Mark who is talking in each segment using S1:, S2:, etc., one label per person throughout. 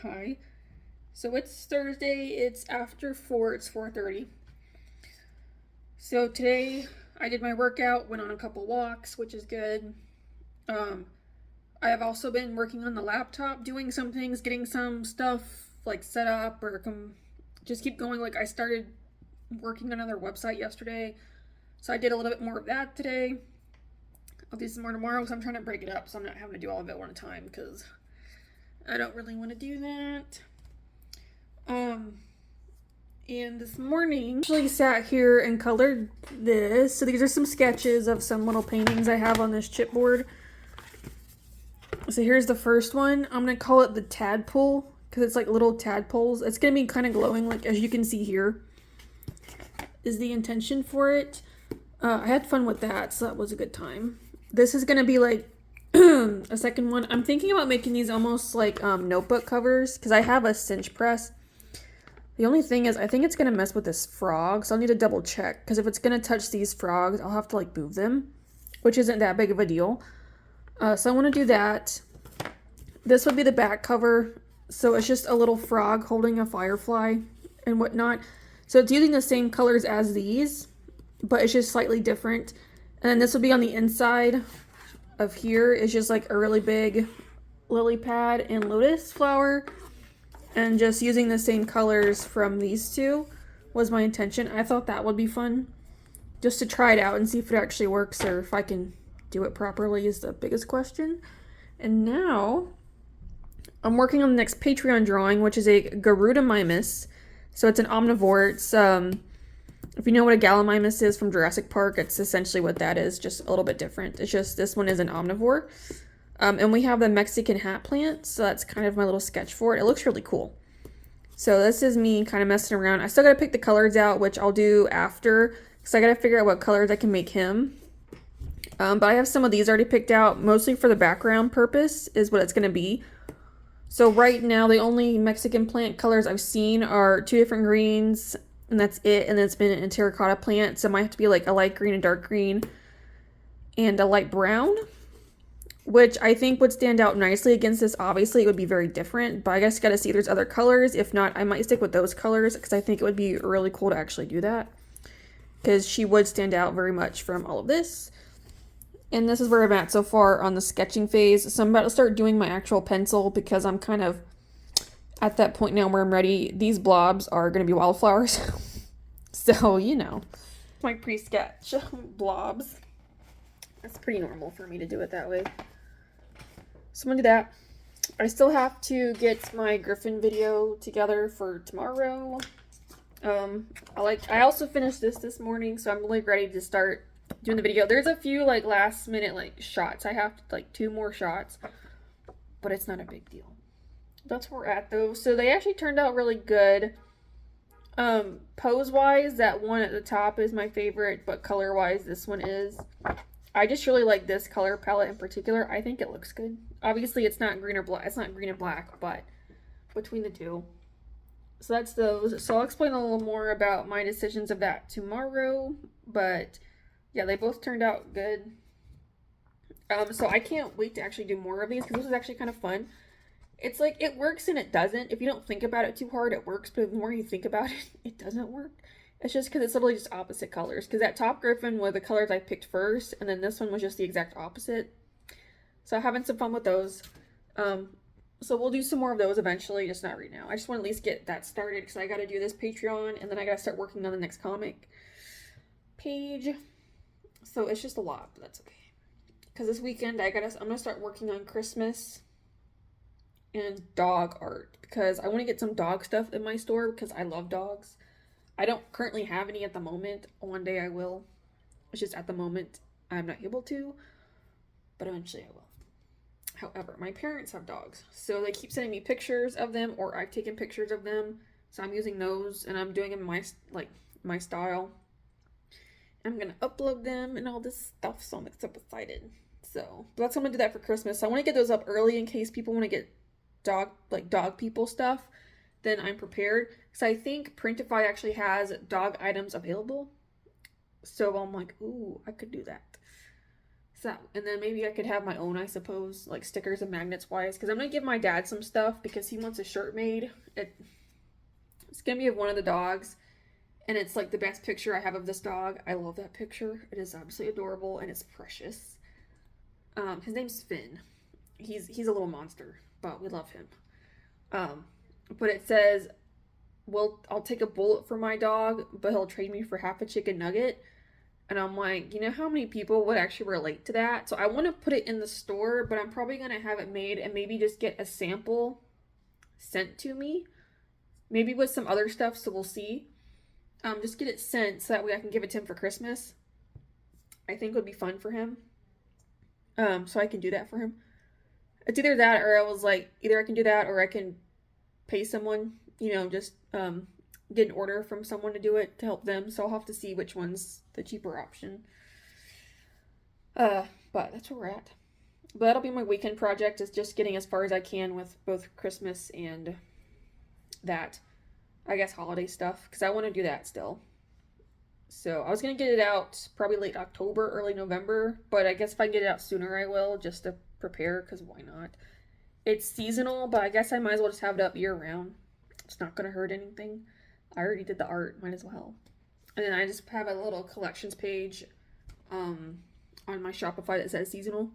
S1: Hi. So it's Thursday, it's after 4, it's 4:30. So today I did my workout, went on a couple walks, which is good. Um I have also been working on the laptop, doing some things, getting some stuff like set up or just keep going. Like I started working on another website yesterday. So I did a little bit more of that today. I'll do some more tomorrow because I'm trying to break it up so I'm not having to do all of it one time because I don't really want to do that. Um And this morning, I actually sat here and colored this. So these are some sketches of some little paintings I have on this chipboard. So here's the first one. I'm going to call it the tadpole because it's like little tadpoles. It's going to be kind of glowing, like as you can see here, is the intention for it. I had fun with that, so that was a good time. This is going to be like a second one. I'm thinking about making these almost like notebook covers because I have a cinch press. The only thing is, I think it's going to mess with this frog, so I'll need to double check. Because if it's going to touch these frogs, I'll have to, like, move them. Which isn't that big of a deal. So I want to do that. This would be the back cover. So it's just a little frog holding a firefly and whatnot. So it's using the same colors as these, but it's just slightly different. And then this will be on the inside of here. It's just, like, a really big lily pad and lotus flower. And just using the same colors from these two was my intention. I thought that would be fun. Just to try it out and see if it actually works or if I can do it properly is the biggest question. And now I'm working on the next Patreon drawing, which is a Garudamimus. So it's an omnivore. It's if you know what a Gallimimus is from Jurassic Park, it's essentially what that is, just a little bit different. It's just this one is an omnivore. And we have the Mexican hat plant, so that's kind of my little sketch for it. It looks really cool. So this is me kind of messing around. I still got to pick the colors out, which I'll do after, because I got to figure out what colors I can make him. But I have some of these already picked out, mostly for the background purpose is what it's going to be. So right now, the only Mexican plant colors I've seen are two different greens, and that's it. And then it's been a terracotta plant, so it might have to be like a light green, a dark green, and a light brown, which I think would stand out nicely against this. Obviously, it would be very different, but I guess you gotta see if there's other colors. If not, I might stick with those colors because I think it would be really cool to actually do that because she would stand out very much from all of this. And this is where I'm at so far on the sketching phase. So I'm about to start doing my actual pencil because I'm kind of at that point now where I'm ready. These blobs are going to be wildflowers. So, you know, my pre-sketch blobs. That's pretty normal for me to do it that way. So I'm gonna do that. I still have to get my Griffin video together for tomorrow. I also finished this morning, so I'm really ready to start doing the video. There's a few like last minute like shots. I have like 2 more shots, but it's not a big deal. That's where we're at though. So they actually turned out really good. Pose wise, that one at the top is my favorite, but color wise, this one is. I just really like this color palette in particular. I think it looks good. Obviously, it's not green or black. It's not green and black, but between the two. So that's those. So I'll explain a little more about my decisions of that tomorrow. But yeah, they both turned out good. So I can't wait to actually do more of these because this is actually kind of fun. It's like it works and it doesn't. If you don't think about it too hard, it works. But the more you think about it, it doesn't work. It's just because it's literally just opposite colors. Because that top griffin were the colors I picked first, and then this one was just the exact opposite. So I'm having some fun with those. So we'll do some more of those eventually, just not right now. I just want to at least get that started because I got to do this Patreon, and then I got to start working on the next comic page. So it's just a lot, but that's okay. Because this weekend I'm gonna start working on Christmas and dog art because I want to get some dog stuff in my store because I love dogs. I don't currently have any at the moment. One day I will. It's just at the moment I'm not able to, but eventually I will. However, my parents have dogs, so they keep sending me pictures of them, or I've taken pictures of them. So I'm using those, and I'm doing them my style. I'm gonna upload them and all this stuff, so I'm so excited. So that's I'm gonna do that for Christmas. So I want to get those up early in case people want to get dog people stuff. Then I'm prepared. So I think Printify actually has dog items available. So I'm like, ooh, I could do that. So, and then maybe I could have my own, I suppose, like stickers and magnets wise, because I'm gonna give my dad some stuff because he wants a shirt made. It's gonna be of one of the dogs, and it's like the best picture I have of this dog. I love that picture. It is absolutely adorable and it's precious. His name's Finn. He's a little monster, but we love him. Um, but it says, "Well, I'll take a bullet for my dog, but he'll trade me for half a chicken nugget." And I'm like, you know how many people would actually relate to that? So I want to put it in the store, but I'm probably going to have it made and maybe just get a sample sent to me. Maybe with some other stuff, so we'll see. Just get it sent so that way I can give it to him for Christmas. I think would be fun for him. So I can do that for him. It's either that or I was like, either I can do that or I can pay someone, just get an order from someone to do it to help them. So I'll have to see which one's the cheaper option. But that's where we're at. But that'll be my weekend project, is just getting as far as I can with both Christmas and that, I guess, holiday stuff, because I want to do that still. So I was going to get it out probably late October, early November, but I guess if I get it out sooner I will, just to prepare, because why not? It's seasonal, but I guess I might as well just have it up year round. It's not going to hurt anything. I already did the art, might as well. And then I just have a little collections page on my Shopify that says seasonal.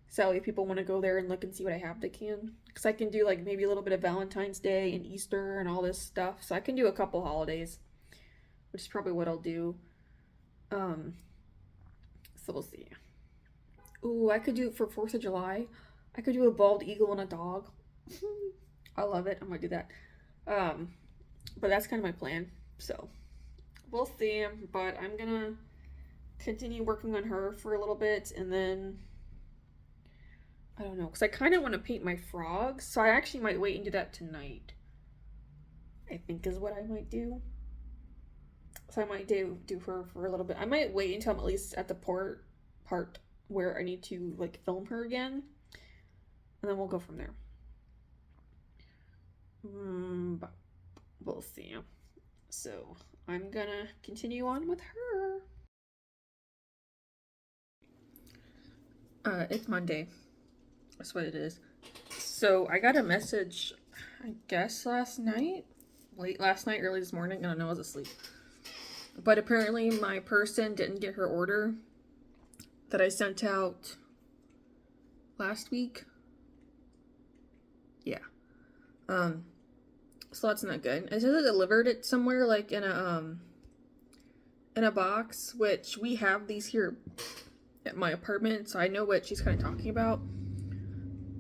S1: So if people want to go there and look and see what I have, they can. Because I can do like maybe a little bit of Valentine's Day and Easter and all this stuff. So I can do a couple holidays, which is probably what I'll do. So we'll see. Ooh, I could do it for 4th of July. I could do a bald eagle and a dog. I love it. I'm going to do that. But that's kind of my plan. So we'll see. But I'm going to continue working on her for a little bit, and then I don't know, because I kind of want to paint my frogs, so I actually might wait and do that tonight, I think is what I might do. So I might do her for a little bit. I might wait until I'm at least at the part where I need to like film her again, and then we'll go from there. But we'll see. So I'm gonna continue on with her. It's Monday. That's what it is. So I got a message, I guess late last night, early this morning. I don't know, I was asleep. But apparently my person didn't get her order that I sent out last week. Yeah. So that's not good. It says it delivered it somewhere like in a box, which we have these here at my apartment, so I know what she's kind of talking about.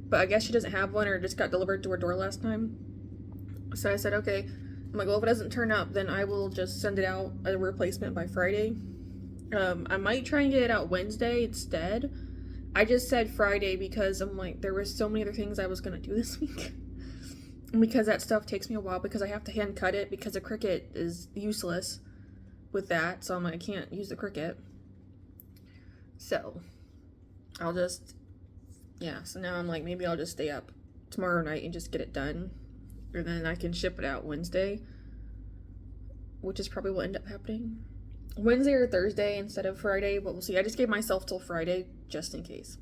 S1: But I guess she doesn't have one, or it just got delivered to her door last time. So I said, okay. I'm like, well, if it doesn't turn up, then I will just send it out a replacement by Friday. I might try and get it out Wednesday instead. I just said Friday because I'm like, there were so many other things I was going to do this week. And because that stuff takes me a while, because I have to hand cut it, because the Cricut is useless with that. So I'm like, I can't use the Cricut. So I'll just, so now I'm like, maybe I'll just stay up tomorrow night and just get it done. And then I can ship it out Wednesday, which is probably what ended up happening. Wednesday or Thursday instead of Friday, but we'll see. I just gave myself till Friday just in case.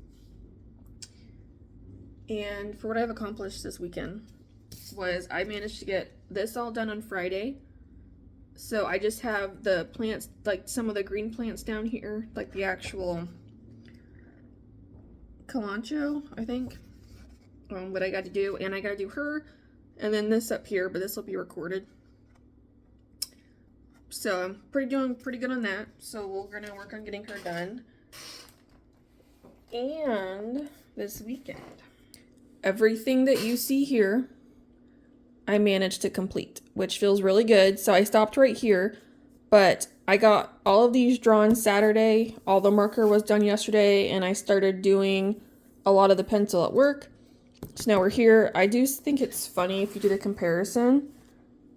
S1: And for what I've accomplished this weekend was I managed to get this all done on Friday. So I just have the plants, like some of the green plants down here, like the actual Kalanchoe, I think, what I got to do. And I got to do her, and then this up here, but this will be recorded. So I'm doing pretty good on that. So we're gonna work on getting her done. And this weekend, everything that you see here, I managed to complete, which feels really good. So I stopped right here, but I got all of these drawn Saturday. All the marker was done yesterday, and I started doing a lot of the pencil at work. So now we're here. I do think it's funny if you do the comparison,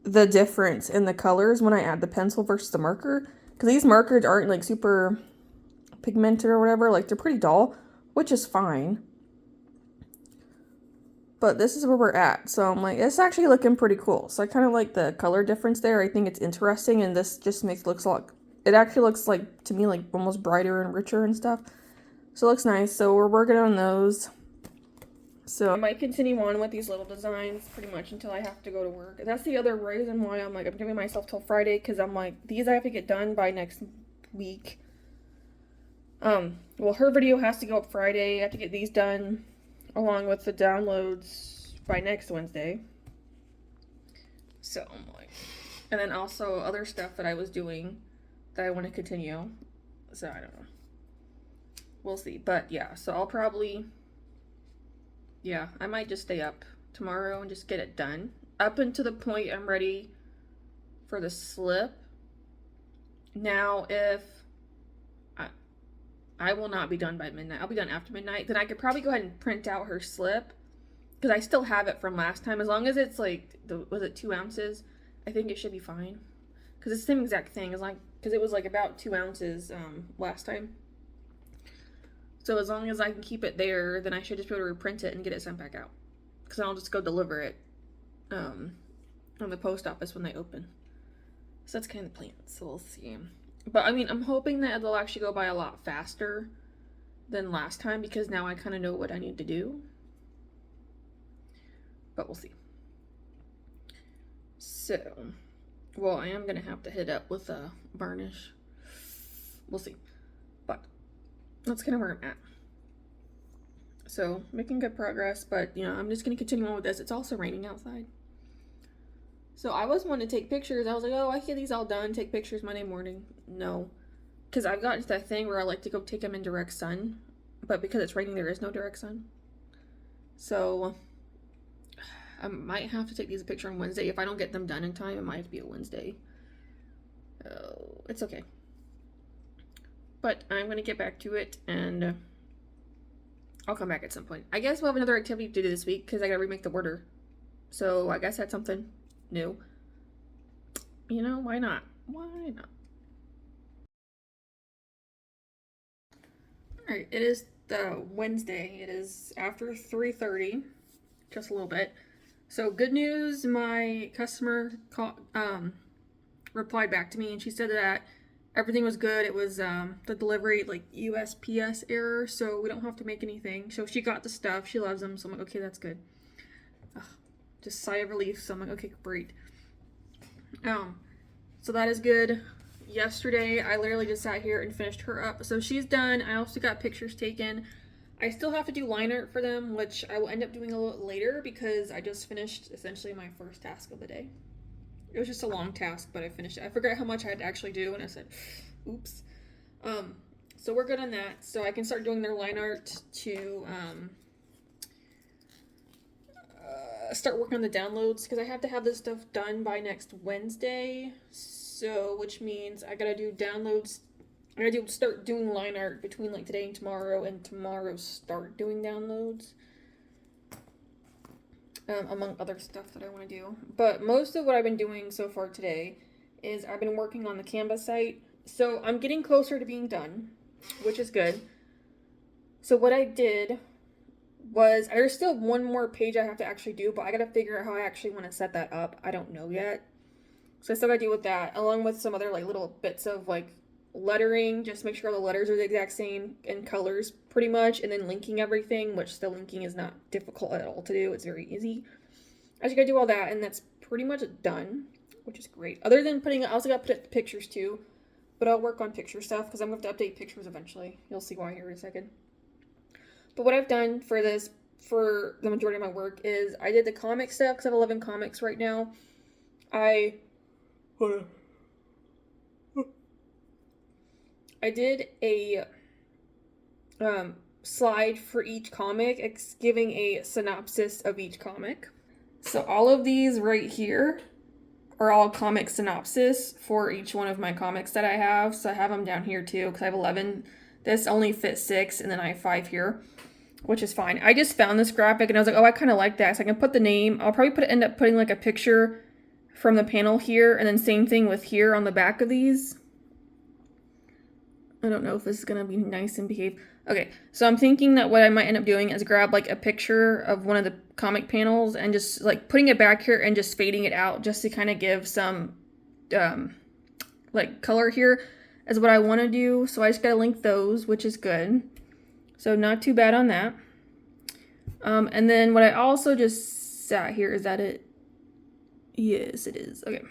S1: the difference in the colors when I add the pencil versus the marker, because these markers aren't like super pigmented or whatever, like they're pretty dull, which is fine. But this is where we're at, so I'm like, it's actually looking pretty cool. So I kind of like the color difference there. I think it's interesting, and this just looks like, it actually looks like, to me, like almost brighter and richer and stuff. So it looks nice. So we're working on those. So I might continue on with these little designs pretty much until I have to go to work. That's the other reason why I'm giving myself till Friday, because I'm like, these I have to get done by next week. Well, her video has to go up Friday. I have to get these done along with the downloads by next Wednesday. So I'm like, and then also other stuff that I was doing that I want to continue. So I don't know. We'll see. But yeah, so I'll probably, yeah, I might just stay up tomorrow and just get it done. Up until the point I'm ready for the slip. Now, if I will not be done by midnight, I'll be done after midnight, then I could probably go ahead and print out her slip. Because I still have it from last time. As long as it's like, was it 2 ounces? I think it should be fine. Because it's the same exact thing. Because it was like about 2 ounces last time. So as long as I can keep it there, then I should just be able to reprint it and get it sent back out. Because I'll just go deliver it on the post office when they open. So that's kind of the plan. So we'll see. But I mean, I'm hoping that it'll actually go by a lot faster than last time. Because now I kind of know what I need to do. But we'll see. So, well, I am going to have to hit up with a varnish. We'll see. But that's kind of where I'm at. So, making good progress, but, you know, I'm just going to continue on with this. It's also raining outside. So, I was wanting to take pictures. I was like, oh, I get these all done, take pictures Monday morning. No. Because I've gotten to that thing where I like to go take them in direct sun. But because it's raining, there is no direct sun. So I might have to take these a picture on Wednesday. If I don't get them done in time, it might have to be a Wednesday. Oh, it's okay. But I'm going to get back to it, and I'll come back at some point. I guess we'll have another activity to do this week, because I got to remake the order. So I guess that's something new. You know, why not? Why not? Alright, it is Wednesday. It is after 3:30. Just a little bit. So good news, my customer replied back to me, and she said that everything was good. It was the delivery, like USPS error, so we don't have to make anything. So she got the stuff. She loves them, so I'm like, okay, that's good. Just sigh of relief. So I'm like, okay, great. So that is good. Yesterday, I literally just sat here and finished her up. So she's done. I also got pictures taken. I still have to do line art for them, which I will end up doing a little later because I just finished essentially my first task of the day. It was just a long task, but I finished it. I forgot how much I had to actually do, and I said, oops. So we're good on that. So I can start doing their line art to start working on the downloads, because I have to have this stuff done by next Wednesday. So, which means I gotta do downloads. I gotta start doing line art between like today and tomorrow start doing downloads. Among other stuff that I want to do. But most of what I've been doing so far today is I've been working on the Canva site. So I'm getting closer to being done, which is good. So what I did was, there's still one more page I have to actually do, but I gotta figure out how I actually want to set that up. I don't know yet. So I still gotta deal with that, along with some other like little bits of like lettering, just make sure all the letters are the exact same in colors pretty much, and then linking everything, which the linking is not difficult at all to do. It's very easy. I just gotta do all that, and that's pretty much done, which is great. Other than I also gotta put pictures too, but I'll work on picture stuff because I'm gonna have to update pictures eventually. You'll see why here in a second. But what I've done for this, for the majority of my work, is I did the comic stuff because I have 11 comics right now. I did a slide for each comic, giving a synopsis of each comic. So all of these right here are all comic synopsis for each one of my comics that I have. So I have them down here too, because I have 11. This only fits 6, and then I have 5 here, which is fine. I just found this graphic, and I was like, oh, I kind of like that. So I can put the name. I'll probably end up putting like a picture from the panel here, and then same thing with here on the back of these. I don't know if this is going to be nice and behave. Okay, so I'm thinking that what I might end up doing is grab like a picture of one of the comic panels and just like putting it back here and just fading it out just to kind of give some like color here is what I want to do. So I just got to link those, which is good. So not too bad on that. And then what I also just sat here, is that it? Yes, it is. Okay.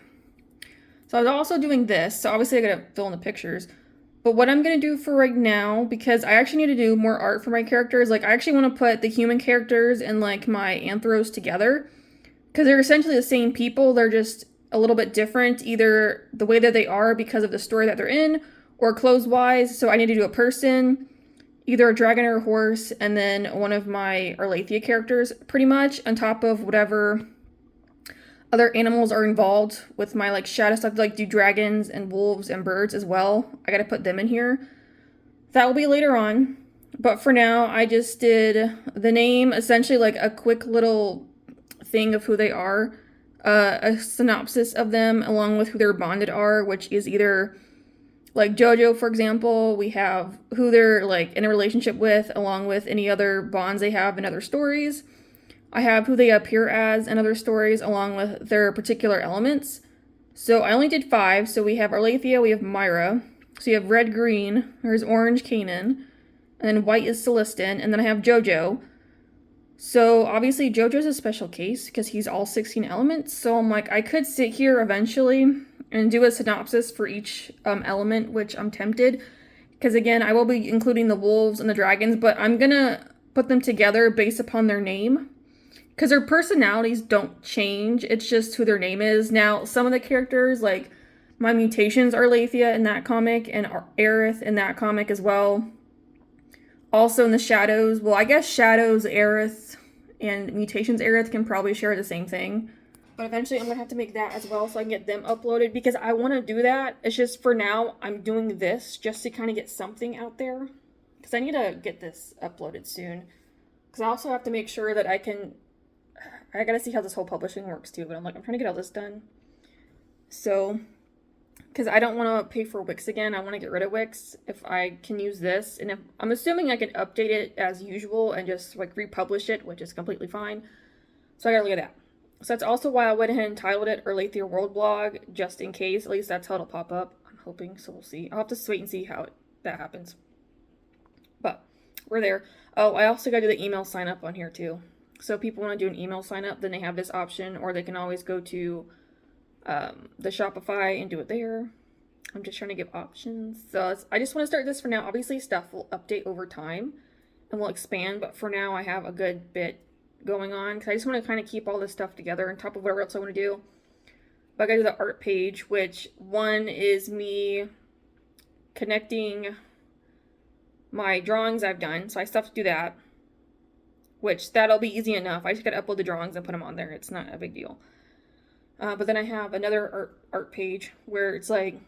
S1: So I was also doing this. So obviously I gotta fill in the pictures. But what I'm gonna do for right now, because I actually need to do more art for my characters, like I actually want to put the human characters and like my anthros together. Because they're essentially the same people, they're just a little bit different, either the way that they are because of the story that they're in, or clothes-wise. So I need to do a person, either a dragon or a horse, and then one of my Arlathea characters, pretty much, on top of whatever other animals are involved with my like shadow stuff, like do dragons and wolves and birds as well. I gotta put them in here. That will be later on. But for now, I just did the name, essentially like a quick little thing of who they are, a synopsis of them along with who their bonded are, which is either like JoJo, for example, we have who they're like in a relationship with, along with any other bonds they have in other stories. I have who they appear as in other stories, along with their particular elements. So I only did 5. So we have Arlathea, we have Myra. So you have red, green, there's orange, Kanan, and then white is Celestin, and then I have JoJo. So obviously JoJo's a special case because he's all 16 elements. So I'm like, I could sit here eventually and do a synopsis for each element, which I'm tempted. Because again, I will be including the wolves and the dragons, but I'm gonna put them together based upon their name. Because their personalities don't change, it's just who their name is. Now, some of the characters, like my mutations are Arlathea in that comic, and Aerith in that comic as well. Also in the Shadows, well, I guess Shadows, Aerith, and Mutations Aerith can probably share the same thing. But eventually I'm going to have to make that as well so I can get them uploaded, because I want to do that. It's just for now, I'm doing this just to kind of get something out there. Because I need to get this uploaded soon. Because I also have to make sure that I gotta see how this whole publishing works too, but I'm trying to get all this done. So, because I don't want to pay for Wix again, I want to get rid of Wix if I can use this. And if, I'm assuming I can update it as usual and just like republish it, which is completely fine. So I gotta look at that. So that's also why I went ahead and titled it Arlathea World Blog, just in case. At least that's how it'll pop up. I'm hoping, so we'll see. I'll have to wait and see how that happens. But we're there. Oh, I also gotta do the email sign up on here too. So if people want to do an email sign up, then they have this option, or they can always go to the Shopify and do it there. I'm just trying to give options. So I just want to start this for now. Obviously, stuff will update over time and will expand, but for now, I have a good bit going on because I just want to kind of keep all this stuff together on top of whatever else I want to do. But I got to do the art page, which one is me connecting my drawings I've done. So I still have to do that, which that'll be easy enough. I just got to upload the drawings and put them on there. It's not a big deal. But then I have another art page where it's like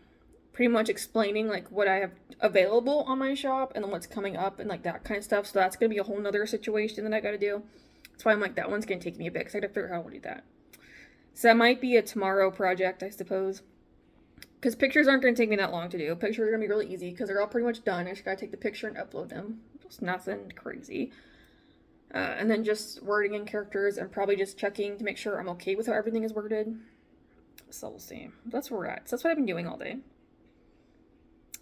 S1: pretty much explaining like what I have available on my shop and then what's coming up and like that kind of stuff. So that's going to be a whole nother situation that I got to do. That's why I'm like, that one's going to take me a bit because I got to figure out how to do that. So that might be a tomorrow project, I suppose. Because pictures aren't going to take me that long to do. Pictures are going to be really easy because they're all pretty much done. I just got to take the picture and upload them. Just nothing crazy. And then just wording in characters and probably just checking to make sure I'm okay with how everything is worded. So we'll see. That's where we're at. So that's what I've been doing all day.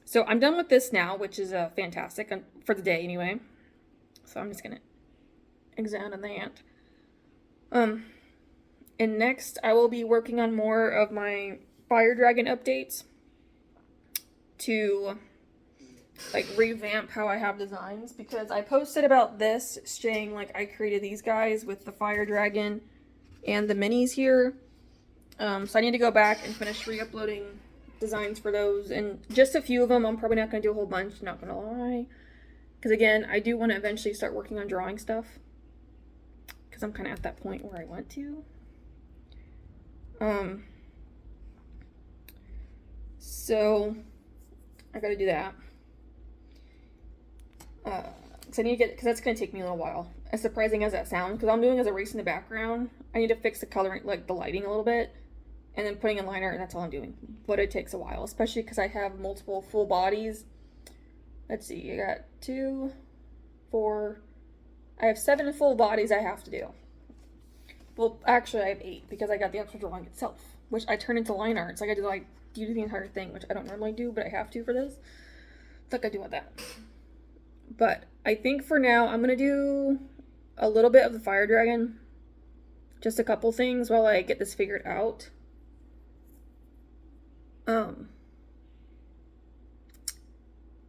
S1: So I'm done with this now, which is fantastic for the day anyway. So I'm just going to examine that. And next I will be working on more of my Fire Dragon updates to like revamp how I have designs, because I posted about this saying like I created these guys with the Fire Dragon and the minis here. So I need to go back and finish re-uploading designs for those, and just a few of them. I'm probably not going to do a whole bunch, not going to lie, because again, I do want to eventually start working on drawing stuff, because I'm kind of at that point where I want to. So I got to do that. Because I need to get, because that's going to take me a little while. As surprising as that sounds, because I'm doing as a race in the background, I need to fix the coloring, like the lighting a little bit, and then putting in liner, and that's all I'm doing. But it takes a while, especially because I have multiple full bodies. Let's see, I got 2, 4, I have 7 full bodies I have to do. Well, actually I have 8, because I got the actual drawing itself, which I turn into line art. So I got to like do the entire thing, which I don't normally do, but I have to for this. So I got to do with that. But I think for now I'm gonna do a little bit of the fire dragon. Just a couple things while I get this figured out.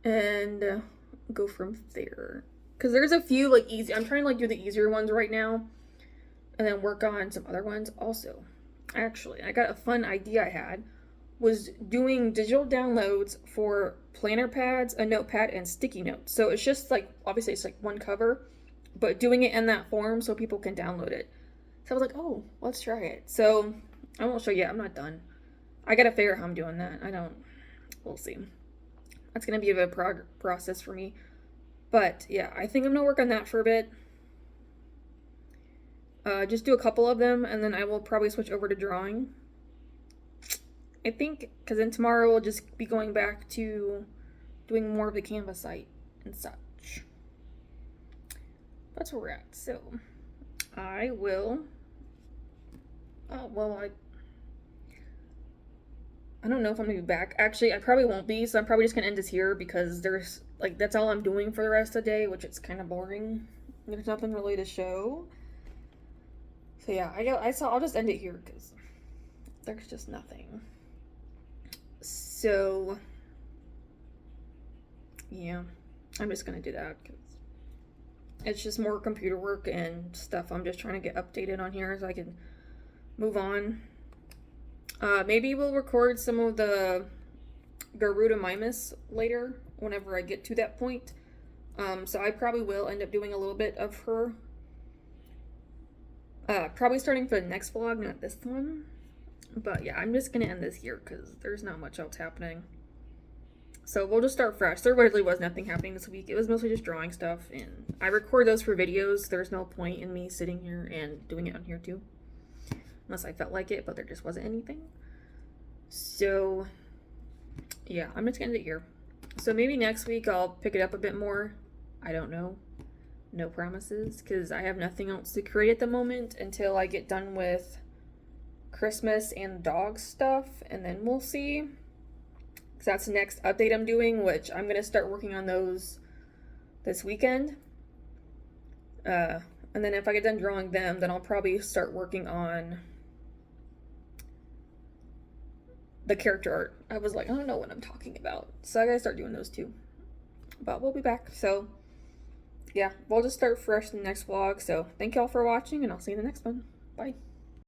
S1: And go from there. Because there's a few like easy. I'm trying to like do the easier ones right now, and then work on some other ones also. Actually, I got a fun idea I had was doing digital downloads for planner pads, a notepad, and sticky notes. So it's just like obviously it's like one cover, but doing it in that form so people can download it. So I was like, oh, let's try it. So I won't show you. I'm not done. I gotta figure out how I'm doing that. I don't. We'll see. That's gonna be a process for me. But yeah, I think I'm gonna work on that for a bit. Just do a couple of them, and then I will probably switch over to drawing. I think, because then tomorrow we'll just be going back to doing more of the Canva site and such. That's where we're at. So I will. Oh well, I don't know if I'm gonna be back. Actually, I probably won't be, so I'm probably just gonna end this here because there's like that's all I'm doing for the rest of the day, which it's kind of boring. There's nothing really to show. So yeah, I'll just end it here because there's just nothing. So yeah, I'm just gonna do that because it's just more computer work and stuff. I'm just trying to get updated on here so I can move on. Maybe we'll record some of the Garuda Mimus later whenever I get to that point. So I probably will end up doing a little bit of her. Probably starting for the next vlog, not this one. But yeah, I'm just gonna end this here because there's not much else happening. So we'll just start fresh. There really was nothing happening this week. It was mostly just drawing stuff, and I record those for videos. There's no point in me sitting here and doing it on here too. Unless I felt like it, but there just wasn't anything. So yeah, I'm just gonna end it here. So maybe next week I'll pick it up a bit more. I don't know. No promises, because I have nothing else to create at the moment until I get done with Christmas and dog stuff, and then we'll see. Because that's the next update I'm doing, which I'm going to start working on those this weekend. And then if I get done drawing them, then I'll probably start working on the character art. I was like, I don't know what I'm talking about. So I gotta start doing those too. But we'll be back. So yeah, we'll just start fresh in the next vlog. So thank y'all for watching, and I'll see you in the next one. Bye.